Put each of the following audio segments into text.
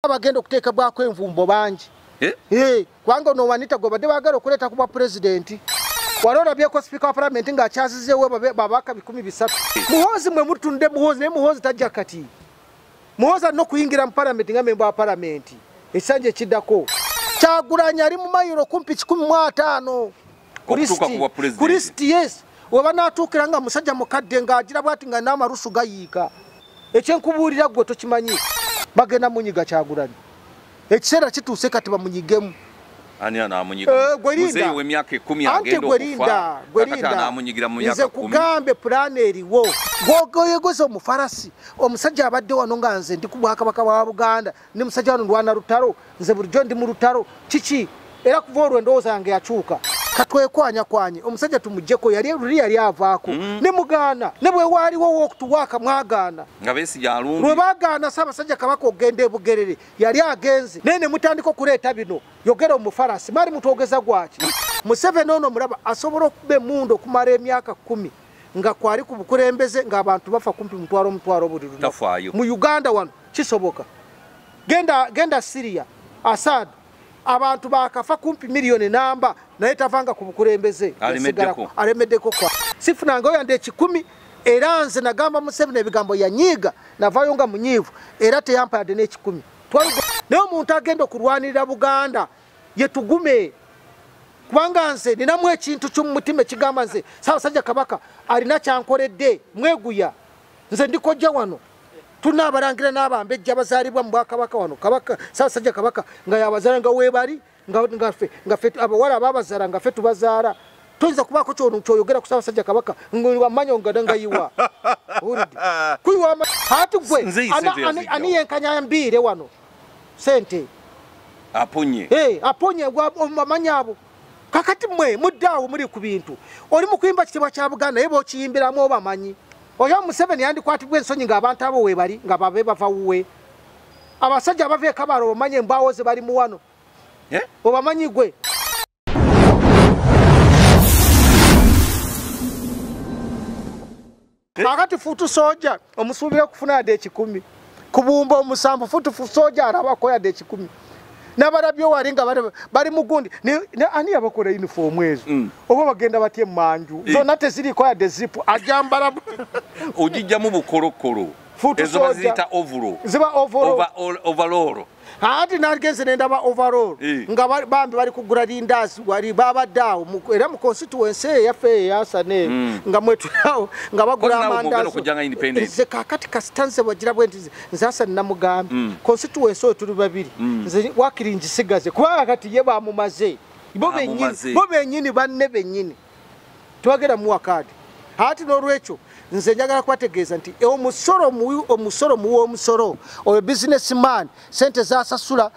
abagenda okuteeka bwako envumbo bangi kwanga no wanita go bade bagala okuleta kuba president walora byeko speaker wa parliament nga akyazizeewo babaka 13 muhozi mwe mutunde muhozi ne muhozi tajja kati muhozi no kuyingira mu parliament nga member wa parliament esanje kiddako Kyagulanyi ali mu mayiro kumpi 15 kuristi yes wabana atukira nga musajja mukadde nga agira bwati nga n'amarusu gayiika ekyenkubuulira gwe tokimanyi bagenda munyiga Kyagulanyi ekiseera kituuse kati bamunyigemu ani anamunyiga muzeyi w'emyaka 10 agenda okufa gwerinda anamunyigira mu myaka 10 kugambe plan eriwo gogoyegoza omufarasi omusajja abadde wano nga nze ndi ku Bwakabaka bwa Buganda ni musajja wano ndwana rutaro nze bulijjo ndi mu rutaro kiki era kuva olwo endowooza yange yakyuka katwekwanya omusajja tumujjeko yali avaako ne mugaana ne bwe waaliwo w'okutuwaaka mwagaana nga beesija alungi lwe baagaana Ssaabasajja Kabaka ogenda e Bugerere yali agenze nene mutandika okuleeta bino yogera omufarasi mali mutwogeza gwaki Museveni ono mulaba asobola okuba emmundu okumala emyaka 10 nga kwali ku bukulembeze ng'abantu bafa kumpi mutwalo buli lunaku mu Uganda wano kisoboka genda Syria Assad abantu bakafa kumpi milioni namba naye tavanga ku bukulembeze alemeddeko kwa sifunanga oyande 10 era nze nagamba Museveni ebigambo yanyiga navayo nga munyiivu era teyampa yadde ne10 naye omuntu agenda okulwanirira Buganda yetugume kubanga nze ninamu ekintu ky'omutima ekigamba nze Ssaabasajja Kabaka alina kyankoledde mweguya nze ndikojja wano tuna abalangira n'abambejja bazaalibwa mu Bwakabaka wano Kabaka Ssaabasajja Kabaka nga yabazaala nga weebali nga ffe abawala ababazaala nga ffe tubazaala toyinza kubaako kyoyogera ku Ssaabasajja Kabaka ngamanyo nga yiwa kuyiwa hati gwe ani yenkanya mbiire wano sente aponye amanyi abo kakati mwe muddaawo muli ku bintu oli mu kuyimba kitibwa kya Buganda naye b'okiyimbiramu obamanyi oyo Museveni yandikwatibwa ensonyi ng'abantu abo weebali nga babe bava wuwe abasajja abava e Kabale obamanyi embaawo ze bali mu wano obamanyi gwe akati futu soja omusuubira okufuna yadde 10 kubumba omusambu futu soja arabako yadde 10 nabarabyo wali nga bali mugundi ani abakola uniform ezo oba bagenda batye manju zonna teziriko yadde zipu ajambala ojijja mu bukolokolo ezo bazita overall hati nagenze nendaba overall nga bambi bali kugula lindazi wali babaddawo era mu constituency yaffe yasane nga mwetulawo nga bagula amandazi ze kakati kastanze wagira bwenti nzasa namugambi constituency oyo tuli babiri nze wakiringi sigaze kuba kati ye bamumaze bo benyini banne benyini twagera mu wakati hati n'olwekyo nze njagala kwategeeza nti omusoro muwo omusoro oyo businessman sente zasasula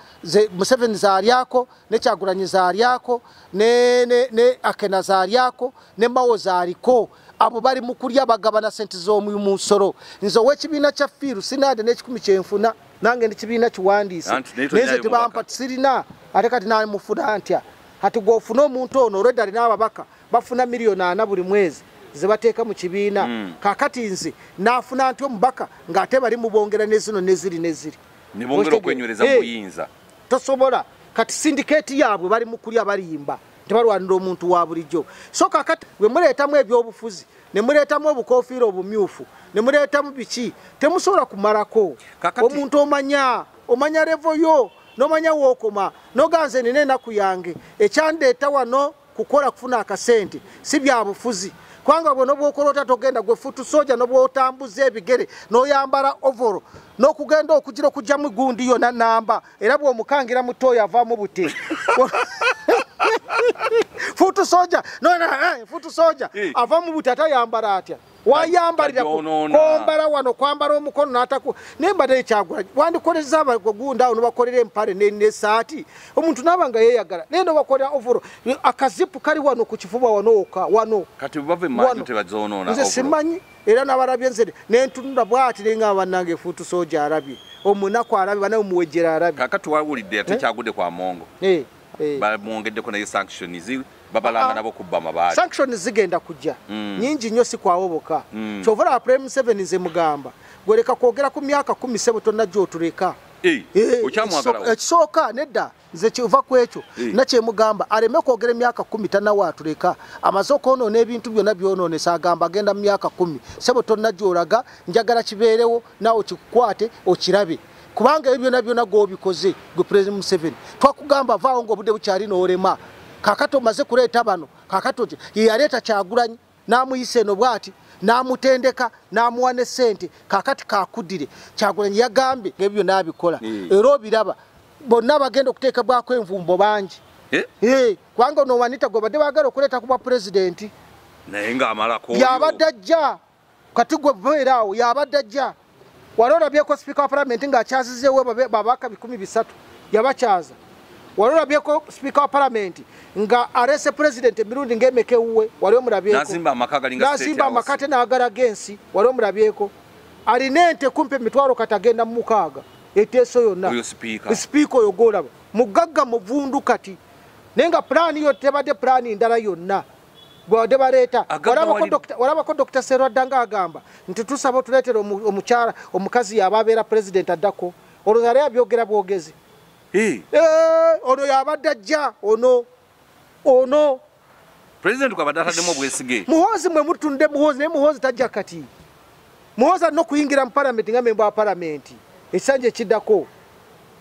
Museveni zaalyako ne Kyagulanyi zaalyako ne Akena zaalyako ne Mao zaaliko abo bali mu kulya bagabana sente z'omusoro nze ow'ekibiina kya fiiru sinade n'ekikumi kyenfuna nange n'ekibiina kiwandiise neze tebampa sirina ate kati namufuna ntya hati gw'ofuna omuntu ono olwedda alina ababaka bafuna miliyoni 4 buli mwezi zibateeka mu kibiina kakati nze naafuna nti omubaka ng'ate bali mubongera nezino neziri nibongera okwenywereza mu buyinza tosobola kati sindikeeti yaabwe bali mu kulya balimba tebalwanira omuntu wa bulijjo so kakati bwe muleetamu ebyobufuzi ne muleetamu obukofiira obumyufu ne muleetamu biki temusobola kumalako omuntu omanya levo yo n'omanya wookoma noganze nina enaku yange ekyandeeta wano kukola kufuna akasente si bya bufuzi kwanga bwe nobwokolota togenda gwe futu soja nobwotambuza ebigere noyambala ovoro nokugenda okugira okujja mu gundi yo na namba era bw'omukangira mutoya avaamu bute futu soja avaamu bute atayambala atya wayambalira kombala wano kwambala omukono n'ataku nembadde Kyagulanyi wandikoleza abagunda awo nobakolera empale n'essaati omuntu n'abanga yeeyagala naye nobakolera ovoro akazipu kali wano ku kifuba wano kati bave manju tebazoonoona nze simanyi era n'abalabye nze nentunula bw'ati nenga bannange futu soja alabye omunaku alabye banaye omuwejjera alabye kakati wawulidde ate kyagudde kwa Mongo bamwongeddeko naye sanctions babalanga nabo kubba amabaati sanctions zigenda kujja nyingi nnyo si kwawoboka kyovula Prime 7 nze mugamba gweleka kwogera ku myaka 10 sebo tonna gy'otuleka ekisooka nedda nze kiva ku ekyo nakyemugamba aleme kwogera emyaka 10 tannawaatuleka amaze okwonoona ebintu byonna byonoonesa agamba agenda mu myaka 10 sebo tonna gy'olaga njagala kibeerewo naawe kikukwate okirabe kubanga ebyo byonna byonna gw'obikoze gwe President Museveni twakugamba vaawo ng'obudde bukyali n'olema kaakato omaze kuleeta bano kaakato ye yaleeta Kyagulanyi n'amuyisa eno bw'ati n'amutendeka n'amuwa ne ssente kaakati kaakudire Kyagulanyi yagambye ebyo n'abikola era obiraba bonna bagenda okuteeka bwako envumbo bangi kubanga ono Wanita gwe badde baagala okuleeta ku bwa pulezidenti naye ng'amalako yabadde ajja kati gwe beeraawo yabadde ajja wali olabyeko sipiika wa palamenti ng'akyazizeewo babaka 13 yabakyaza wali olabyeko sipiika wa palamenti nga alese pulezidenti emirundi ng'emeka ewuwe wali omulabyeko n'azimba amakate n'agalaga ensi wali omulabyeko alina ente kumpi emitwalo kati agenda mu 6 eteeso yonna sipiika oyo gw'olaba mugagga muvundu kati naye nga pulaani yo tebadde pulaani ndala yonna bwabadde baleeta walabako Dr. Serwadda ng'agamba nti tusaba otuleetere omukyala omukazi yaba abeera pulezidenti addako olwo yali abyogera bwogezi ono yabadde ajja ono pulezidenti kwabadde ataddemu obwesige Muhoozi mwe mutunde Muhoozi naye Muhoozi tajja kati Muhoozi alina okuyingira mu palamenti nga memba wa palamenti ekisanja ekiddako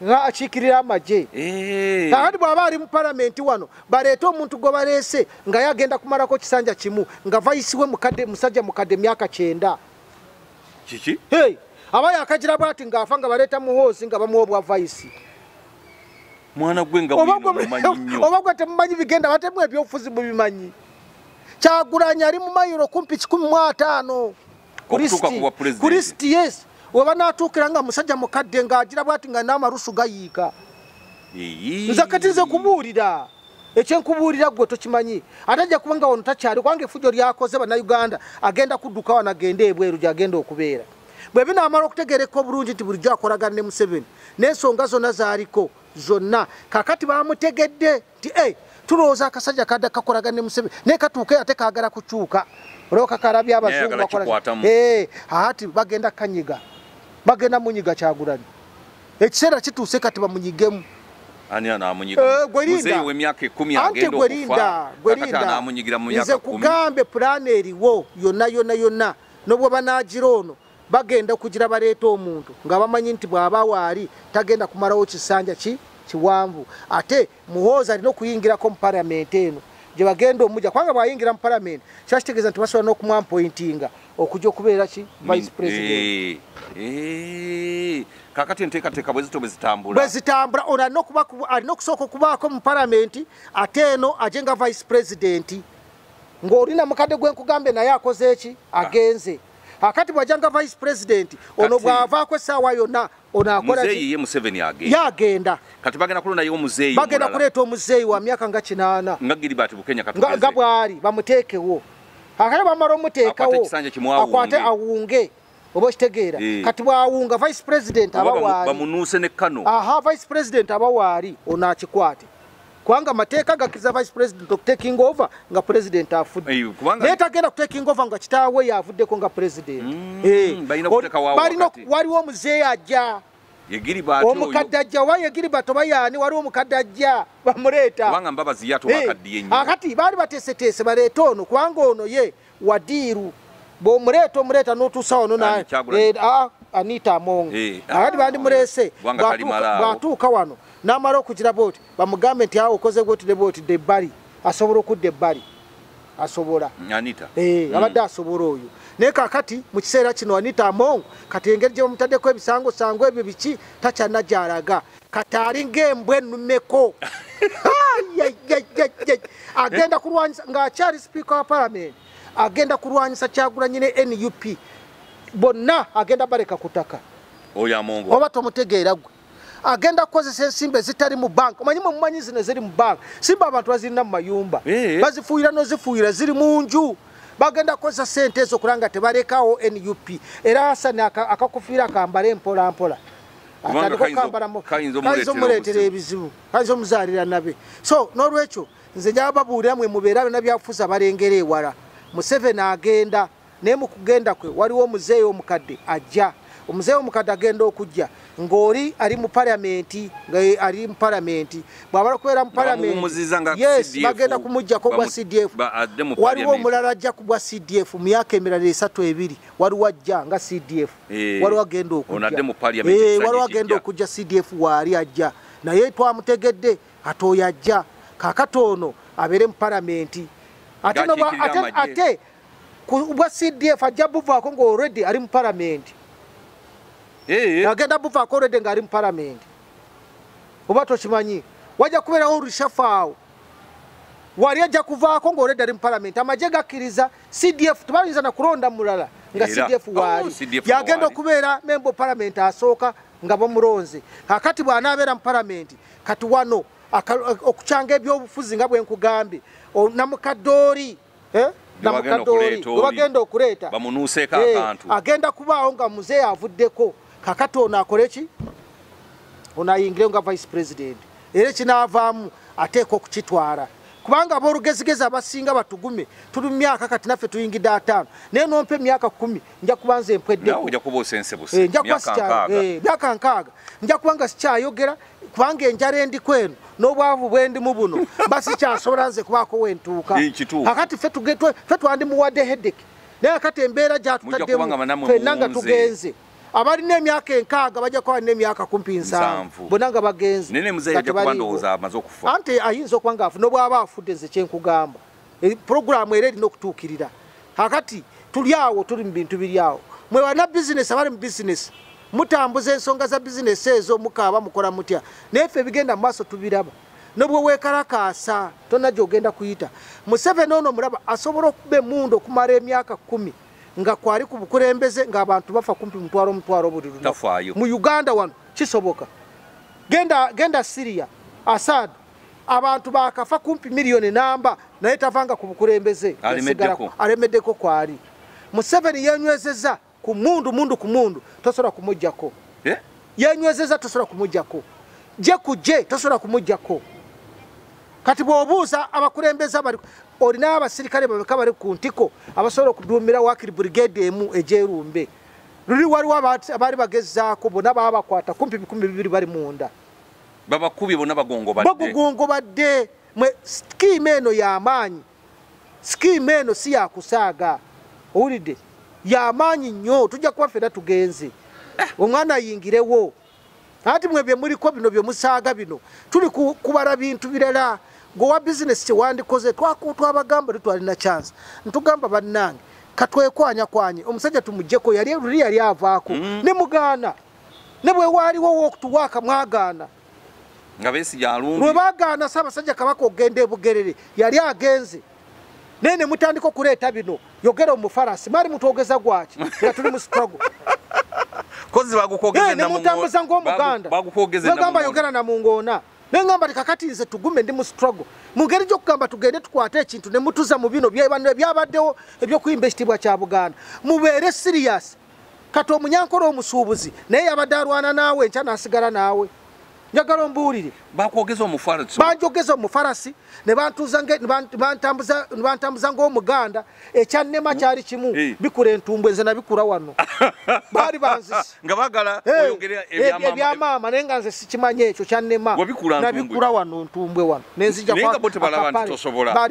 nga akiikirira amagye kakati bw'aba ali mu palamenti wano baleete omuntu gwe baleese nga yagenda kumalako kisanja kimu nga vayisiwe musajja mukadde myaka 9 kiki aba yakagira bwati ng'afa nga baleeta Muhoozi nga bamuwa obwa vayisi mwana gwe nga mumanyi nnyo oba gwe temumanyi bigenda batemu ebyobufuzi mubimanyi Kyagulanyi ali mu mayiro kumpi 15 ku lisiti yes oba n'atuukira nga musajja mukadde ng'agira bwati nga n'amarusu gayiika nze kati nze kubuulira ekyenkubuulira gwe tokimanyi ate ajja kuba nga wano takyali kubanga efujjo lyakoze bannayuganda agenda kudduka wano agenda ebweru gy'agenda okubeera bwe binaamala okutegereka obulungi nti bulijjo akolagana ne Museveni n'ensonga zonna zaaliko zonna kakati baamutegedde nti tulowooza akasajja kadde kakolagana ne Museveni naye katuuke ate kaagala kukyuka olwo kakalabya abazungu ati bagenda kanyiga bagenda munyiga Kyagulanyi ekiseera kituuse kati bamunyigemu ani anamunyiga muzeeyi w'emyaka 10 agenda okufa kakati anamunyigira mu myaka 10 nze kugambe pulaani eriwo yonna n'obwo banaagira ono bagenda okugira baleeta omuntu nga bamanyi nti bw'aba waali tagenda kumalawo kisanja kiwanvu ate Muhoozi alina okuyingirako mu palamenti eno gye bagenda omujja kubanga bw'ayingira mu palamenti kyakitegeeza nti basobola n'okumwampointinga okujja okubeera ki vice president kakati enteekateeka bwe zitambula ono alina okusooka okubaako mu palamenti ate eno aje nga vice president ng'olina mukadde gwenkugambe naye akoze eki agenze akati bw'ajja nga vice president ono bw'avaako essaawa yonna ono akola muzeeyi ye Museveni yagenda kati bagenda kulondayo omuzeeyi bagenda kuleeta omuzeeyi wa myaka nga 8 nga Gilbert Bukenya katugeze nga bw'ali bamuteekewo akati bamala omuteekawo akwate awunge oba okitegeera kati bw'awunga vice president aba waali bamunuuse ne kano vice president aba waali ono akikwate kubanga amateeka gakkiriza vice president okutaking over nga president afudde naye tagenda kutaking over nga kitaawe yavuddeko nga president waliwo omuzeeyi ajja omukadde ajja oba ye Gilbert oba yaani waliwo omukadde ajja bamuleeta kubanga mbabazi yatobakaddiye nnyo akati baali bateeseteese baleeta ono kubanga ono ye wadiiru bw'omuleeta n'otuusa wano Anita Among akati bandimuleese bw'atuuka wano n'amala okugira booti bamugambe nti awo okoze bwoti ne booti debbali asobola okudda ebbali asobola abadde asobola oyo naye kakati mu kiseera kino Anita Among kati engeri gye bamutaddeko ebisangosango ebyo biki takyanagyalaga kati ali ng'embwa ennumeko agenda kulwanyisa ng'akyali sipiika wa palamenti agenda kulwanyisa Kyagulanyi ne NUP bonna agenda baleka kutaka oyo Among oba tomutegeera gwe agenda kukozesa ensimbi ezitali mu banka omanyi mumanyi zino eziri mu banka simba abantu bazirina mu mayumba bazifuuyira nozifuuyira ziri mu nju bagenda kukozesa sente ezo kulanga tebalekawo NUP era Hassan akakufiira akambala mpola kayinza omuleetera ebizibu kayinza omuzaalira nabe so n'olwekyo nze njababuulira mwe mubeera byonna byafuza balengera ewala Museveni agenda naye mu kugenda kwe waliwo omuzeeyi omukadde ajja omuzee omukadde agenda okujja ng'oli ali mu palamenti ali mu palamenti bw'amala okubeera mu palamenti yes bagenda kumuggyako gwa CDF waliwo omulala ajja ku bwa CDF mu myaka emirala 3-2 waliwo ajja nga CDF waliwo agenda okujja waliwo agenda okujja CDF waali ajja naye twamutegedde atooyo ajja kakatoono abeere mu palamenti ate bwa CDF ajja buvaako nga already ali mu palamenti agenda buvaako already nga ali mu palamenti oba tokimanyi wajja kubeerawo olishafaawo wali ajja kuvaako nga already ali mu palamenti amagye gakkiriza CDF tebayinza na kulonda mulala nga CDF waali yagenda okubeera member palamenti asooka nga bamulonze kakati bw'anaabeera mu palamenti kati wano okukyanga ebyobufuzi nga bwe nkugambye namukaddooli namukaddooli bagenda okuleeta bamunuuseeko akantu agenda kubaawo nga muzeeyi avuddeko kakati ono akole ki ono ayingireyo nga vice president era kinaavaamu ateeka okukitwala kubanga aboolugezigezi abasinga batugume tuli mu myaka kati naffe tuyingidde 5 naye nompa emyaka 10 nja kuba nze mpweddeko myaka 6 nja kuba nga sikyayogera kubanga enjala endiku eno n'obwavu bwendimu buno basikyasobola nze kubaako wentuuka kakati ffe twandimuwadde headache naye kakati embeera gyatutaddemu ffenna nga tugenze abalina emyaka 6 bajja kuba balina emyaka 17 bonna nga bagenze anti ayinza okuba nga afuna obwaba afudde nze kyenkugamba puroguramu era erina okutuukirira kakati tuli awo tuli mu bintu biri awo mwe bana bizinesi abali mu bizinesi mutambuza ensonga za bizinesi ezo mukaaba mukola mutya naye ffe ebigenda mu maaso tubiraba nobwe weekalakaasa tonna gy'ogenda kuyita Museveni ono mulaba asobola okuba emundu okumala emyaka 10 nga kwali ku bukulembeze ng'abantu bafa kumpi mutwalo buli lunaku mu Uganda wano kisoboka genda Syria Assad abantu bakafa kumpi miliyoni namba naye tavanga ku bukulembeze alemeddeko kwali Museveni yenywezeza ku mundu tosobola kumuggyako yenywezeza tosobola kumuggyako je tosobola kumuggyako kati bw'obuuza abakulembeze abali olina abasirikale babeka bali ku ntiko abasobola okuduumira wakiri brigade emu egyerumbe luli waliwo abaali bagezaako bonna baba bakwata kumpi 200 bali munda babakubye bonna bagongobadde mwe skimu eno y'amaanyi skimu eno si yakusaaga owulidde y'amaanyi nnyo tujja kuba ffenna tugenze omwana ayingirewo ati mwe bye muliko bino bye musaaga bino tuli kubala bintu birala gowa business kyewandikoze twabagamba twalina chance ntugamba bannange katwekwanya omusajja tumuggyeko yali avaako ne mugaana ne bwe waaliwo w'okutuwaaka mwagaana nga beesiga alumbi lwe baagaana Ssaabasajja Kabaka okugenda ebugerere yali agenze naye ne mutandika okuleeta bino yogera omufarasi maali mutwogeza gwaki nga tuli mu struggle kozi bagukogeze na mutambuza ng'omuganda bagamba yogera na mungoona nengamba kakati nze tugume ndi mu struggle mugeri gy'okugamba tugende tukwate ekintu ne mutuza mu bino byabaddewo ebyokuimbestibwa kya Buganda mubeere serious kati omunyankole omusuubuzi naye yabadde alwana naawe enkya n'asigala naawe njagala ombuulire banjogeza omufarasi ne bantambuza ng'omuganda ekyannema kyali kimu bikula entumbwe nze nabikula wano baali banzisi nga bagala oyogere ebyamaama naye nga nze sikimanye ekyo kyannema nabikula wano ntumbwe wano nenzija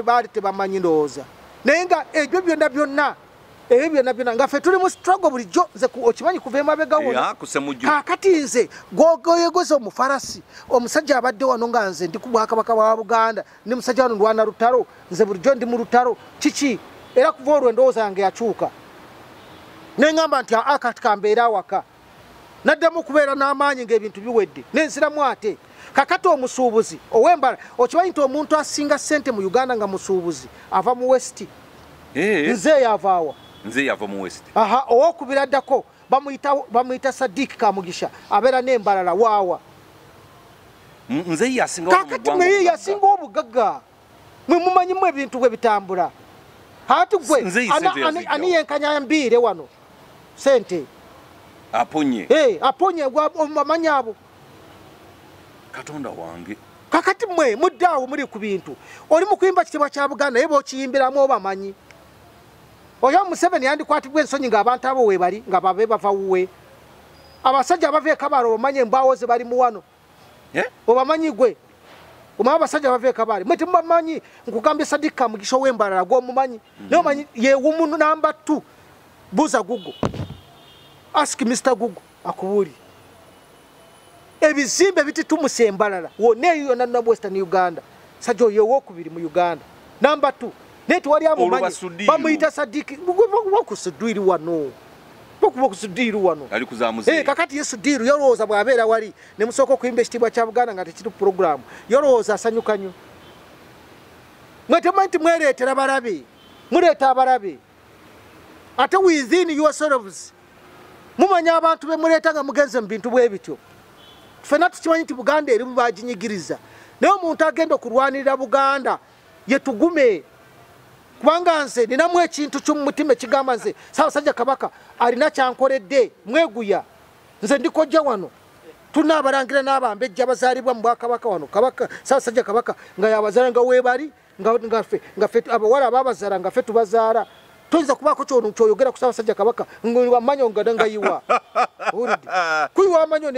baali tebamanyi ndowooza naye nga ebyo byonna nga ffe tuli mu struggle bulijjo nze okimanyi kuva emabega wona kakati nze goyegoza omufarasi omusajja abadde wano nga nze ndi ku Bwakabaka bwa Buganda ne musajja wano ndwana lutalo nze bulijjo ndi mu lutalo kiki era kuva olwo endowooza yange yakyuka neŋŋamba nti akati kambeera awaka naddamu okubeera n'amaanyi ng'ebintu biwedde nenziramu ate kakati omusuubuzi ow'embala okimanyi nti omuntu asinga ssente mu Uganda nga musuubuzi ava mu West nze yavaawa nze yava mu West owokubira ddako bamuyita Sadiq Kamugisha abeera n'embalala waawa nze yasinga kakati mwe yasinga obugagga mwe mumanyimu ebintu bwe bitambula hati gwe ani yenkanya mbiire wano sente aponye amanyi abo Katonda wange kakati mwe muddaawo muri ku bintu oli mu kuyimba kitibwa kya Buganda naye bw'okiyimbiramu obamanyi oyo Museveni yandikwatibwa ensonyi ng'abantu abo weebali nga babe bava wuwe abasajja abave Kabale omanye mbawo ze bali mu wano obamanyi gwe omama abasajja bave Kabale mwete mumanyi nkugambye Sadika Mugisho w'Embalala gwo mumanyi naye omanyi ye wumuntu namba 2 buza Google ask Mr Google akubuli ebizimbe bititumusa Embalala woneyo na Western Uganda sajo ye wokubiri mu Uganda namba 2 netu wali amumanyi bamuyita Sadiki wakusudwiri wano bokusudiru wano ali kuzamuze kakati Yesu diru yoroza bwabera wali ne musoko kuimba ekitibwa kya Buganda ngati kitu program yoroza asanyukanyo mwete manti mweretera barabe mureta abarabe ate within yourselves mumanya abantu be mureta nga mugenze mbintu bwe bityo fena tukimanyi nti Buganda eri bajinyigiriza naye omuntu agenda kurwanirira Buganda yetugume kubanga nze ninamwe ekintu cy'umutima kigamba nze Ssaabasajja Kabaka alina kyankoledde mweguya nze ndikojja wano tunabarangira n'abambejja bazaalibwa mu Bwakabaka wano Kabaka Ssaabasajja Kabaka nga yabazaala nga weebali nga ffe abawala ababazaala nga ffe tubazaala toyinza kubaako kyoyogera ku Ssaabasajja Kabaka ngamanyo nga yiwa kuyiwa amanyo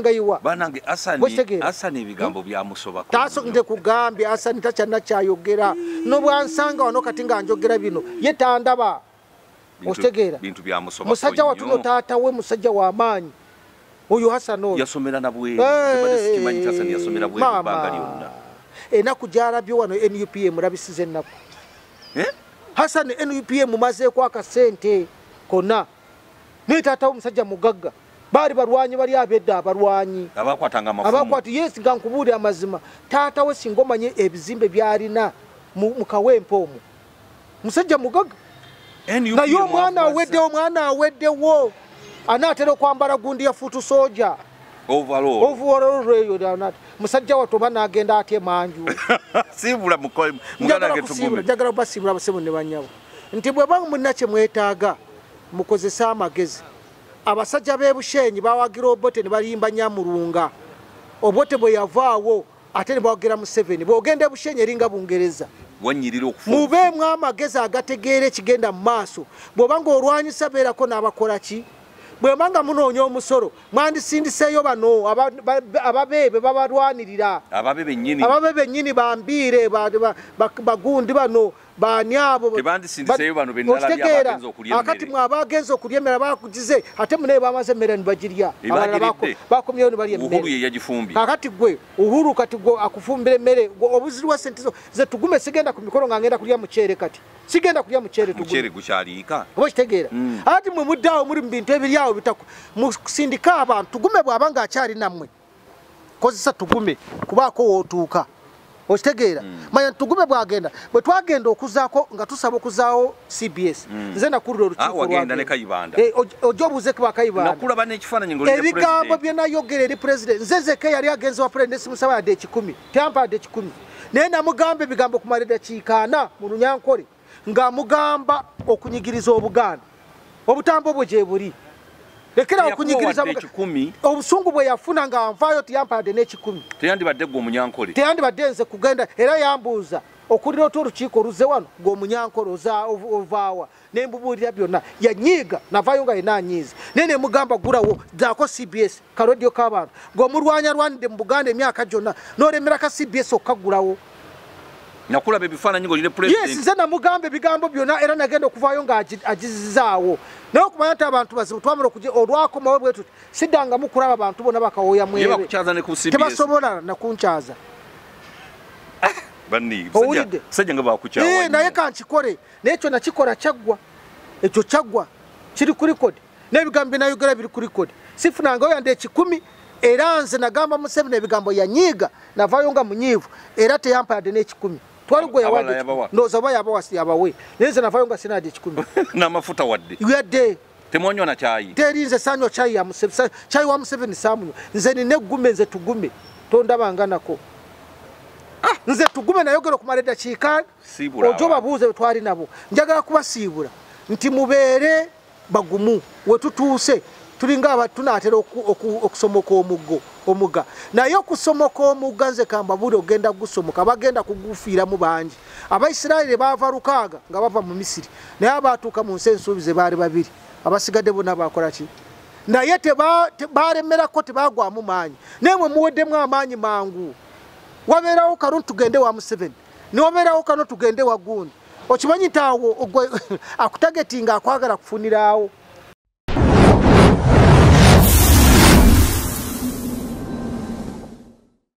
nga yiwa banange Asani ebigambo byamusobako tasonde kugambye Asani takyana kyayogera n'obwansanga wano kati nga njogera bino ye tandaba ostegeera bintu byamusobako musajja watuno taata we musajja wa maanyi oyo Hasano yasomera na bwe tebali sikimanyi Asani yasomera bwe banga lyonna enaku gyalabyo wano NUPM rabisize ennaku Hassan NUPM maze kwa kasente kona ne tata omusajja mugagga bali barwanyi bali abedda abarwanyi abakwatanga mafumu abakwati yes gankubuli amazima tata we singomanye ebizimbe byalina mu Kawempe omu musajja mugagga na yo mwana aweddewo anatero kwambala gundi ya futu soja overall reyo danat musajja watoba nagenda atye manju sibula mukoyi muganda getugume jagala basibula abasebo ne banyabo nti bwe bangu munache mwetaaga mukozesa amagezi abasajja bebushenyi bawagira obote ne balimba nyamurunga obote bwe yavaawo ate ne bawagira mu 7 bogende bushenyi eringa bungereza wanyirira okufuza mube mwamagezi agategeere kigenda mu maaso bwobanga olwanyisa beerako n'abakola ki bwemanga munoonya omusoro mwandisindiseeyo bano ababebe babalwanirira ababebe nnyini bambiire bagundi bano baani abo tebandisindiseeyo bano benalabagenza okulya akati mwabagenza okulya emmere bakugize ate munaye bamaze emmere nibagirya bakomyeyo nibalya emmere akati gwe Uhuru kati gwe akufumbira emmere obuzirwa sente zo ze tugume sigenda ku mikolo nga ngenda kulya muceere kati sigenda kulya muceere gukyaliika oba kitegeera ati mwe muddaawo muri mu bintu ebiryawo kusindika abantu tugume bw'aba nga akyali nammwe kozesa tugume kubaako wootuuka okitegeera manya tugume bwagenda bwe twagenda okuzaako nga tusaba okuzaawo CBS nze nakulira olukiiko ojja obuuze kuba Kayibanda ebigambo bye nayogera eri president nze zeke yali agenze wa president simusaba yadde 10 tempa yadde 10 naye namugamba ebigambo kumala eddakiika 4 mu Runyankole ng'amugamba okunyigiriza Obuganda obutambo bwe gye buli lekera okunyigiriza obusungu bwe yafuna nga anvaayo tiyampadde n'ekikumi teyandibadde gwe Omunyankole teyandibadde nze kugenda era yambuuza okulira oti olukiiko luze wano g'Omunyankole ovaawa nembubuulira byonna yanyiiga navaayo nga yena anyiiza naye nemugamba gulawo ddaako CBS kalodiyo k'abantu ng'omulwanyalwanidde mu Buganda emyaka gyonna n'olemera ka CBS okukagulawo nakulaba ebifaananyi ng'olire president yes nze namugamba ebigambo byonna era nagenda okuvaayo nga agizizaawo naye okumanya nti abantu bazibu twamala okuja olwakomawo bwe tuti siddanga mukulaba abantu bonna bakawooya mwebe tebasobola nakunkyaza sajja nga bakukyawa naye kankikole naye ekyo nakikola kyaggwa ekyo kyaggwa kiri ku likodi n'ebigambo byenayogera biri ku likodi sifunangayo yande 10 era nze nagamba Museveni ebigambo yanyiiga navaayo nga munyiivu era teyampadde n'ekikumi twali gwe yawadde ndowooza oba yabawasi yabawe naye nze navaayo nga sinadde 10 n'amafuta wadde yadde temwonywa na caayi teri nze sanywa caayi ya Museveni caayi wa Museveni saamunywa nze nina eggume nze tugume tondabanga nako nze tugume nayogera okumala eddakiika ojo babuuze bwe twali nabo njagala kubasiibula nti mubeere bagumu we tutuuse tulinga tunaatera okusomoka omugga naye okusomoka omugga nze kambabuli ogenda gusomoka bagenda kugufiiramu bangi Abaisiraayiri baava lukaaga nga bava mu Misiri naye abaatuuka mu nsi ensuubize baali babiri abasigadde bonna bakola ki naye baremerako tebagwamu maanyi nemwe muweddemu amaanyi mangu wabeerawo kano tugende wa Museveni niwabeerawo kano tugende wa gundi okimanyi nti awo akutagetinga akwagala kufuniraawo